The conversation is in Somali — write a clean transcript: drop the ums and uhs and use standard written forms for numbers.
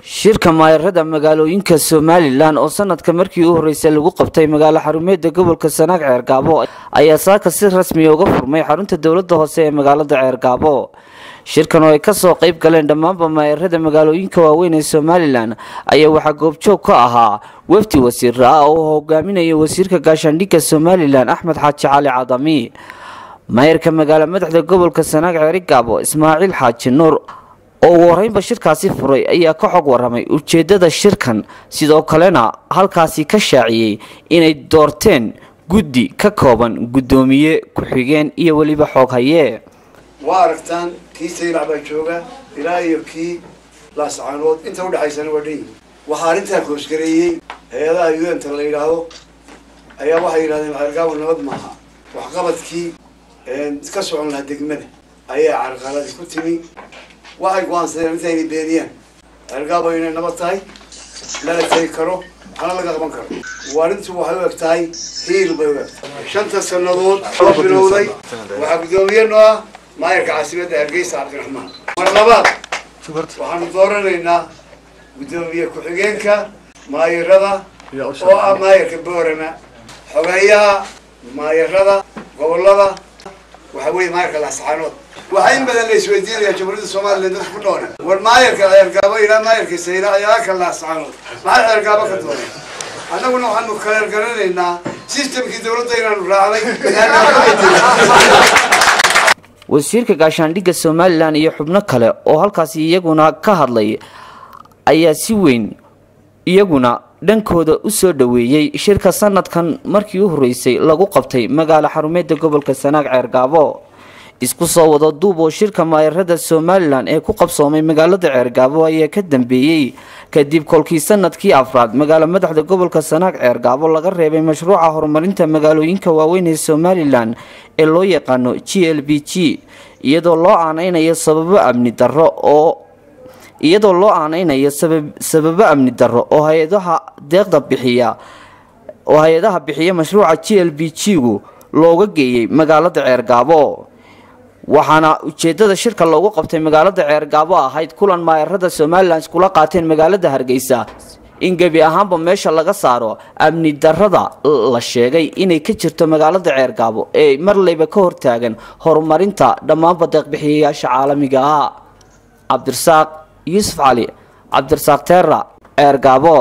shirka maayarada magaalooyinka Somaliland oo sanadka markii uu horeysay lagu qabtay magaalo xarumeedda gobolka Sanaag Ceergaabo ayaa saaka si rasmi ah uga furmay xarunta dawladda hoose ee magaalada Ceergaabo. shirkan oo ay ka soo qayb galeen dhammaan maayarada magaalooyinka waaweyn ee Somaliland ayaa waxa goobjoog ka ahaa wafdi wasiir oo hogaaminaya wasiirka gaashaandhigga Somaliland Axmed Xaaji Cali Cadami, maayarka magaalada madaxda gobolka Sanaag Ceergaabo Ismaaciil Xaaji Nuur oo wareynba shirkaasi furay ayaa ka xog waramay ujeedada shirkan, sidoo kalena halkaasi ka shaaciyay inay doorteen guddi ka kooban gudoomiye ku-xigeen iyo waliba xog haye. waaragtaan kii saylac baa jooga ilaa iyo kii laascaanood inta u dhaxaysana waa dhan waxaa arrintaa koosgareeyey hay-adaha UN-ta la yidhaahdo ayaa waxay yidhahdeen Ceergaabo nabad maaha, waxqabadkii ka socon lahaa degmada ayaa carqaladii ku timi. waxay go'aansadeen intay beeniyaan Ceergaabo inay nabad tahay, lala tagi karo, waxna laga qaban karo. waarintu waxay u eg tahay hiil bay u eg tahay. 5 sannadood oo bilowday waxaa gudoomiye noo ah maayarka caasimadda Hargeysa Cabdiraxmaan. mar labaad waxaanu dooranaynaa gudoomiye ku-xigeenka maayarada oo ah maayarka Boorama, xogeeyaha maayarada gobolada waxa weeye maayarka Laascaanood. waxay in badan la isweydiinaya jamhuuriyadda Soomaaliland dadka ku nool war maayarka Ceergaabo ilaa maayarka saylac ayaa ka Laascaanood maxay Ceergaabo ka doonay. annaguna waxaanu kala garanaynaa systemkii dawladda inaanu raacnay. wasiirka gaashaandhigga Somaliland iyo xubno kale oo halkaasi iyaguna ka hadlay ayaa si weyn iyaguna dhankooda u soo dhaweeyay shirka sanadkan markii uu horeysay lagu qabtay magaalo xarumeedda gobolka Sanaag Ceergaabo. isku soo wada duub oo shirka maayarada Somaliland ee ku qabsoomay magaalada Ceergaabo ayaa ka dambeeyay kadib kolkii sanadkii afraad magaalo madaxda gobolka Sanaag Ceergaabo laga reebay mashruuca horumarinta magaalooyinka waaweyn ee Somaliland ee loo yaqaano GLBG iyadoo loo aaneynayo sababo amni darro oo hay'adaha deeqda bixiya mashruuca GLBG-gu looga geeyay magaalada Ceergaabo. waxaana ujeedada shirka loogu qabtay magaalada Ceergaabo ahayd kulan maayarada Somaliland kula qaateen magaalada Hargeysa in gabi ahaanba meesha laga saaro amni darrada la sheegay inay ka jirto magaalada Ceergaabo ee marleyba ka hortaagan horumarinta dhammaan deeq bixiyayaasha caalamiga ah. Cabdirasaaq Yuusuf Cali, Cabdirasaaq Terra, Ceergaabo.